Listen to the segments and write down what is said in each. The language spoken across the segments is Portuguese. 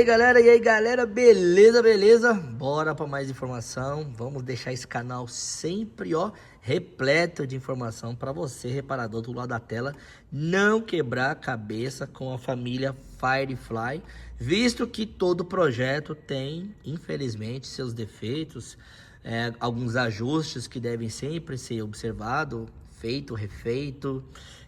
E aí galera, beleza? Bora para mais informação. Vamos deixar esse canal sempre, ó, repleto de informação para você, reparador do lado da tela, não quebrar a cabeça com a família Firefly, visto que todo projeto tem, infelizmente, seus defeitos, alguns ajustes que devem sempre ser observados, feito, refeito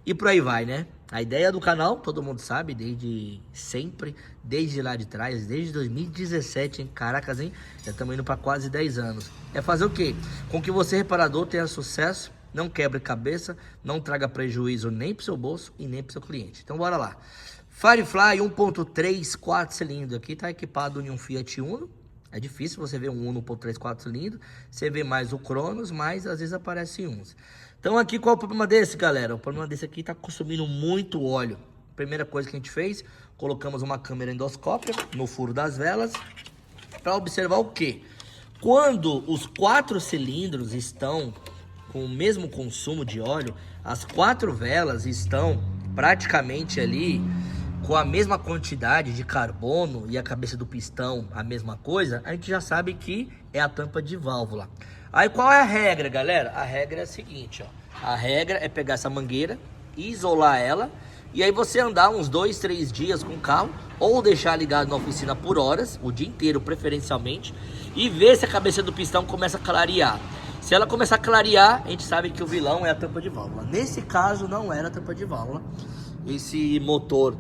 e por aí vai, né? A ideia do canal, todo mundo sabe, desde sempre, desde lá de trás, desde 2017, hein? Caracas, hein? Já estamos indo para quase 10 anos. É fazer o quê? Com que você, reparador, tenha sucesso, não quebre cabeça, não traga prejuízo nem pro seu bolso e nem pro seu cliente. Então bora lá. Firefly 1.3 4 cilindros, aqui tá equipado em um Fiat Uno. É difícil você ver um Uno 1.3 4 cilindros, você vê mais o Cronos, mas às vezes aparecem uns. Então aqui, qual é o problema desse, galera? O problema desse aqui tá consumindo muito óleo. Primeira coisa que a gente fez, colocamos uma câmera endoscópica no furo das velas para observar o quê? Quando os 4 cilindros estão com o mesmo consumo de óleo, as 4 velas estão praticamente ali com a mesma quantidade de carbono e a cabeça do pistão a mesma coisa, a gente já sabe que é a tampa de válvula. Aí qual é a regra, galera? A regra é a seguinte, ó. A regra é pegar essa mangueira, isolar ela, e aí você andar uns 2, 3 dias com o carro, ou deixar ligado na oficina por horas, o dia inteiro preferencialmente, e ver se a cabeça do pistão começa a clarear. Se ela começar a clarear, a gente sabe que o vilão é a tampa de válvula. Nesse caso não era a tampa de válvula. Esse motor,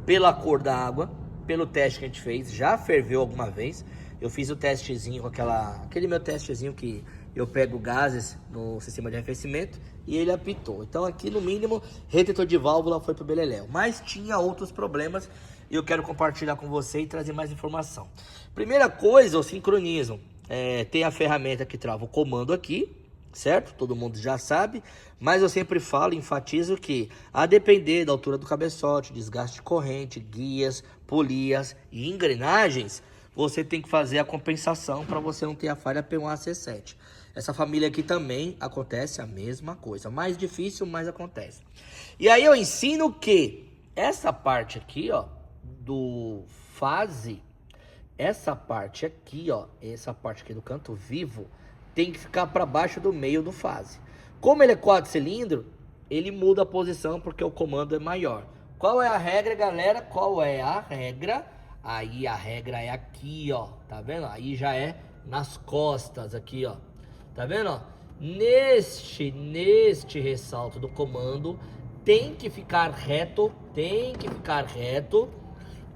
pela cor da água, pelo teste que a gente fez, já ferveu alguma vez. Eu fiz o testezinho com aquele meu testezinho que eu pego gases no sistema de arrefecimento e ele apitou. Então aqui no mínimo, retentor de válvula foi pro beleléu. Mas tinha outros problemas e eu quero compartilhar com você e trazer mais informação. Primeira coisa, o sincronismo. Tem a ferramenta que trava o comando aqui, certo? Todo mundo já sabe, mas eu sempre falo, enfatizo que a depender da altura do cabeçote, desgaste de corrente, guias, polias e engrenagens, você tem que fazer a compensação para você não ter a falha P1AC7. Essa família aqui também acontece a mesma coisa, mais difícil, mas acontece. E aí eu ensino que essa parte aqui, ó, do fase, essa parte aqui, ó, essa parte aqui do canto vivo, tem que ficar para baixo do meio do fase. Como ele é 4 cilindros, ele muda a posição porque o comando é maior. Qual é a regra, galera? Qual é a regra? Aí a regra é aqui, ó. Tá vendo? Aí já é nas costas aqui, ó. Tá vendo, ó? Neste ressalto do comando tem que ficar reto,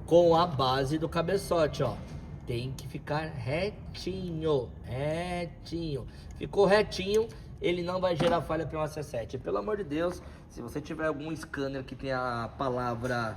com a base do cabeçote, ó. Tem que ficar retinho. Ficou retinho, ele não vai gerar falha P1AC7. Pelo amor de Deus, se você tiver algum scanner que tem a palavra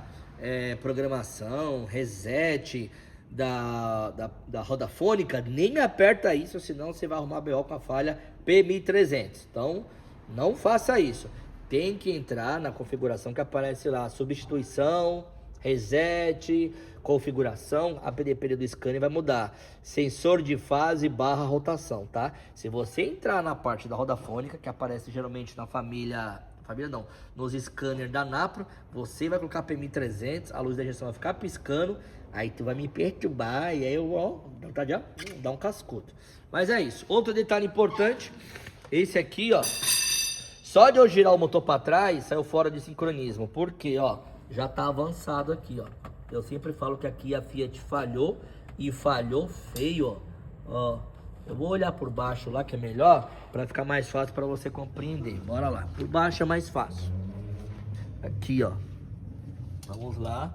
programação, reset da roda fônica, nem aperta isso, senão você vai arrumar BO com a falha P1300. Então, não faça isso. Tem que entrar na configuração que aparece lá, substituição, reset, configuração, a PDP do scanner vai mudar, sensor de fase / rotação, tá? Se você entrar na parte da roda fônica, que aparece geralmente na família não, nos scanners da Napro, você vai colocar PM300, a luz da injeção vai ficar piscando, aí tu vai me perturbar e aí eu vou dar um cascudo. Mas é isso. Outro detalhe importante, esse aqui, ó, só de eu girar o motor para trás, saiu fora de sincronismo, porque, ó, já tá avançado aqui, ó. Eu sempre falo que aqui a Fiat falhou e falhou feio, ó. Eu vou olhar por baixo lá que é melhor, para ficar mais fácil para você compreender. Bora lá. Por baixo é mais fácil. Aqui, ó. Vamos lá.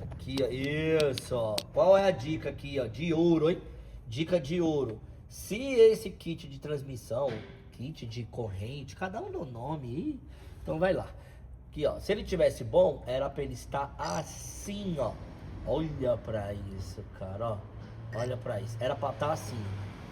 Aqui, ó. Isso, ó. Qual é a dica aqui, ó? De ouro, hein? Dica de ouro. Se esse kit de transmissão, kit de corrente, cada um dá o nome aí, então vai lá. Aqui, ó, se ele tivesse bom, era para ele estar assim, ó. Olha para isso, cara, ó. Olha para isso. Era para estar assim.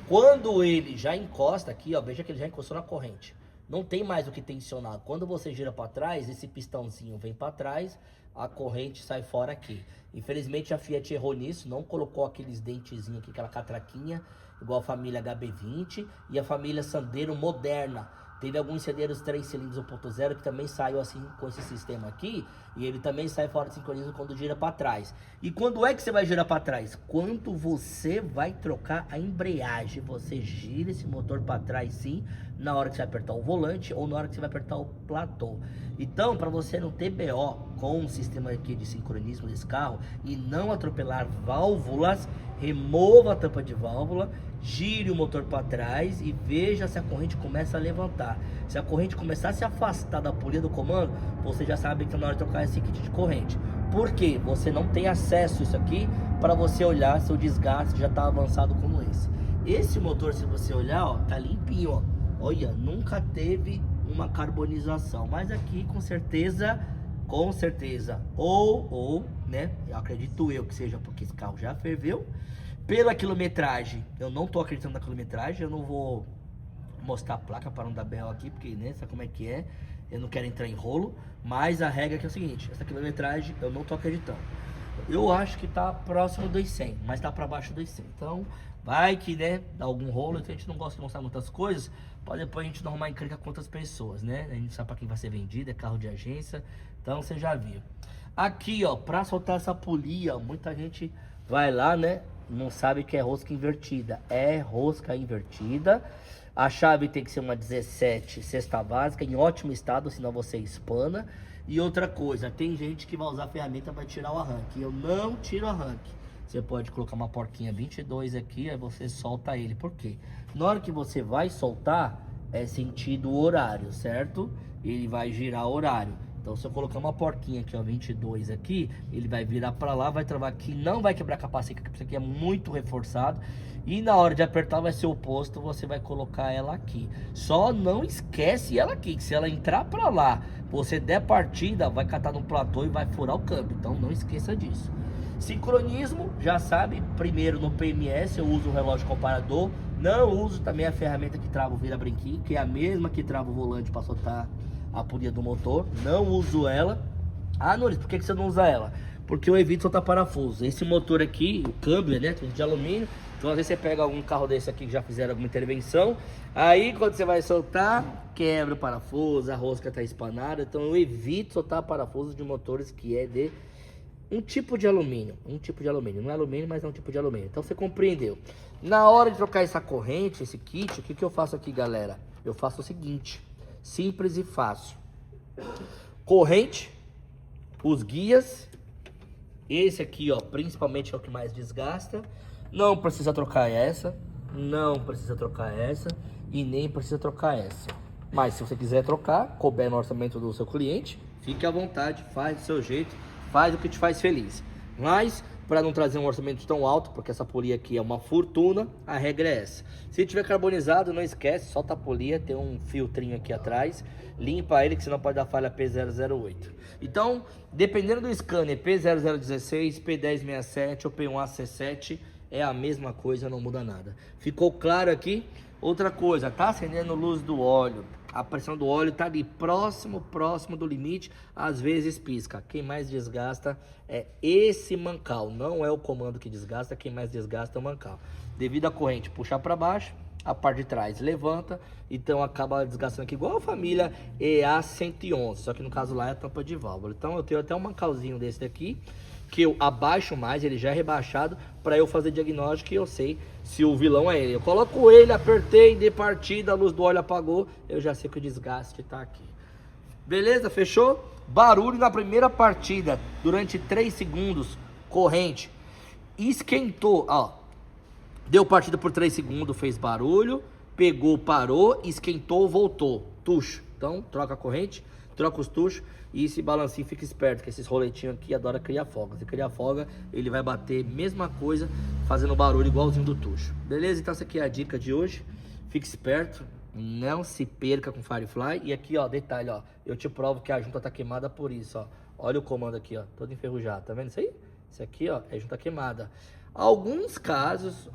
Quando ele já encosta aqui, ó, veja que ele já encostou na corrente. Não tem mais o que tensionar. Quando você gira para trás, esse pistãozinho vem para trás, a corrente sai fora aqui. Infelizmente a Fiat errou nisso, não colocou aqueles dentezinhos aqui, aquela catraquinha, igual a família HB20 e a família Sandero moderna. Teve alguns Sceneiros 3 cilindros 1.0 que também saiu assim com esse sistema aqui, e ele também sai fora de sincronismo quando gira para trás. E quando é que você vai girar para trás? Quando você vai trocar a embreagem, você gira esse motor para trás sim, na hora que você vai apertar o volante ou na hora que você vai apertar o platô. Então, para você não ter BO com o sistema aqui de sincronismo desse carro e não atropelar válvulas, remova a tampa de válvula, gire o motor para trás e veja se a corrente começa a levantar. Se a corrente começar a se afastar da polia do comando, você já sabe que está na hora de trocar esse kit de corrente. Por quê? Você não tem acesso a isso aqui para você olhar se o desgaste já está avançado como esse. Esse motor, se você olhar, ó, tá limpinho, ó. Olha, nunca teve uma carbonização, mas aqui com certeza, né, eu acredito eu que seja porque esse carro já ferveu. Pela quilometragem, eu não tô acreditando na quilometragem, eu não vou mostrar a placa para não dar berro aqui, porque, né, sabe como é que é, eu não quero entrar em rolo, mas a regra aqui é o seguinte, essa quilometragem eu não tô acreditando. Eu acho que tá próximo dos 100, mas tá para baixo dos 100, então vai que, né, dá algum rolo, então a gente não gosta de mostrar muitas coisas, pode depois a gente não arrumar encrenca com outras pessoas, né, a gente sabe para quem vai ser vendido, é carro de agência, então você já viu. Aqui, ó, para soltar essa polia, muita gente vai lá, né, não sabe que é rosca invertida. É rosca invertida. A chave tem que ser uma 17 cesta básica em ótimo estado, senão você espana. E outra coisa, tem gente que vai usar a ferramenta para tirar o arranque. Eu não tiro o arranque. Você pode colocar uma porquinha 22 aqui, aí você solta ele. Por quê? Na hora que você vai soltar, é sentido horário, certo? Ele vai girar horário. Então, se eu colocar uma porquinha aqui, ó, 22 aqui, ele vai virar para lá, vai travar aqui, não vai quebrar capacete, porque isso aqui é muito reforçado. E na hora de apertar vai ser o oposto, você vai colocar ela aqui. Só não esquece ela aqui, que se ela entrar para lá, você der partida, vai catar no platô e vai furar o câmbio. Então, não esqueça disso. Sincronismo, já sabe, primeiro no PMS eu uso o relógio comparador. Não uso também a ferramenta que trava o vira-brinquinho, que é a mesma que trava o volante para soltar a polia do motor, não uso ela. Ah, Nunes, por que você não usa ela? Porque eu evito soltar parafuso. Esse motor aqui, o câmbio elétrico de alumínio, então às vezes você pega algum carro desse aqui que já fizeram alguma intervenção, aí quando você vai soltar, quebra o parafuso, a rosca está espanada, então eu evito soltar parafusos de motores que é de um tipo de alumínio, não é alumínio, mas é um tipo de alumínio. Então você compreendeu. Na hora de trocar essa corrente, esse kit, o que eu faço aqui, galera? Eu faço o seguinte, simples e fácil. Corrente, os guias, esse aqui, ó, principalmente é o que mais desgasta. Não precisa trocar essa, não precisa trocar essa e nem precisa trocar essa. Mas se você quiser trocar, couber no orçamento do seu cliente, fique à vontade, faz do seu jeito, faz o que te faz feliz. Mas para não trazer um orçamento tão alto, porque essa polia aqui é uma fortuna, a regra é essa. Se tiver carbonizado, não esquece, solta a polia, tem um filtrinho aqui atrás, limpa ele que senão pode dar falha P008. Então, dependendo do scanner P0016, P1067 ou P1AC7, é a mesma coisa, não muda nada. Ficou claro aqui? Outra coisa, tá acendendo luz do óleo, a pressão do óleo tá ali próximo do limite, às vezes pisca. Quem mais desgasta é esse mancal, não é o comando que desgasta, quem mais desgasta é o mancal. Devido à corrente puxar para baixo, a parte de trás levanta, então acaba desgastando aqui igual a família EA111, só que no caso lá é a tampa de válvula. Então eu tenho até um mancalzinho desse daqui, que eu abaixo mais, ele já é rebaixado, para eu fazer diagnóstico e eu sei se o vilão é ele. Eu coloco ele, apertei, de partida, a luz do óleo apagou, eu já sei que o desgaste tá aqui. Beleza? Fechou? Barulho na primeira partida, durante 3 segundos, corrente, esquentou, ó, deu partida por 3 segundos, fez barulho, pegou, parou, esquentou, voltou, tucho. Então, troca a corrente, troca os tuchos e esse balancinho fica esperto, que esses roletinhos aqui adora criar folga. Se criar folga, ele vai bater mesma coisa, fazendo barulho igualzinho do tucho. Beleza? Então essa aqui é a dica de hoje. Fique esperto, não se perca com Firefly. E aqui, ó, detalhe, ó, eu te provo que a junta tá queimada por isso, ó. Olha o comando aqui, ó, todo enferrujado, tá vendo isso aí? Isso aqui, ó, é junta queimada. Alguns casos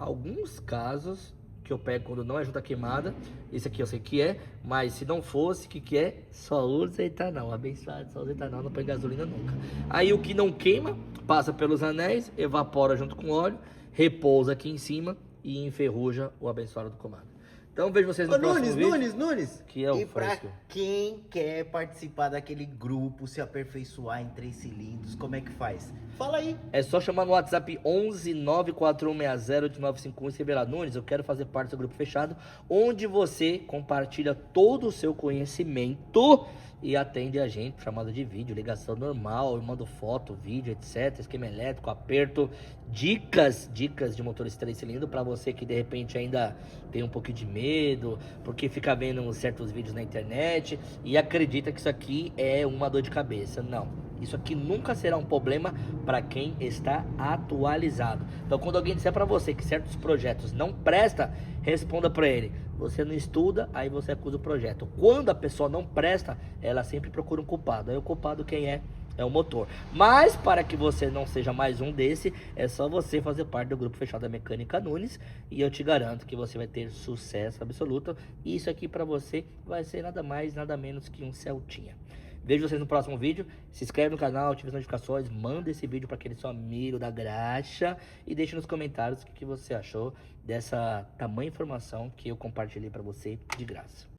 que eu pego quando não é junta queimada, esse aqui eu sei que é, mas se não fosse, o que é? Só usa etanol, abençoado, só usa etanol, não põe gasolina nunca. Aí o que não queima, passa pelos anéis, evapora junto com óleo, repousa aqui em cima e enferruja o abençoado do comando. Então vejo vocês no Ô, próximo vídeo. Nunes. Que é o E pra fresco. quem quer participar daquele grupo, se aperfeiçoar em 3 cilindros, como é que faz? Fala aí. É só chamar no WhatsApp 11 94160 8951 e escrever lá, Nunes, eu quero fazer parte do grupo fechado, onde você compartilha todo o seu conhecimento e atende a gente, chamada de vídeo, ligação normal, eu mando foto, vídeo, etc, esquema elétrico, aperto, dicas de motores 3 cilindros para você que de repente ainda tem um pouquinho de medo, porque fica vendo certos vídeos na internet e acredita que isso aqui é uma dor de cabeça. Não, isso aqui nunca será um problema para quem está atualizado. Então quando alguém disser para você que certos projetos não presta, responda para ele: você não estuda, aí você acusa o projeto. Quando a pessoa não presta, ela sempre procura um culpado. Aí o culpado quem é? É o motor. Mas para que você não seja mais um desse, é só você fazer parte do grupo fechado da Mecânica Nunes e eu te garanto que você vai ter sucesso absoluto. E isso aqui para você vai ser nada mais, nada menos que um Celtinha. Vejo vocês no próximo vídeo. Se inscreve no canal, ative as notificações, manda esse vídeo para aquele seu amigo da graxa e deixe nos comentários o que você achou dessa tamanha informação que eu compartilhei para você de graça.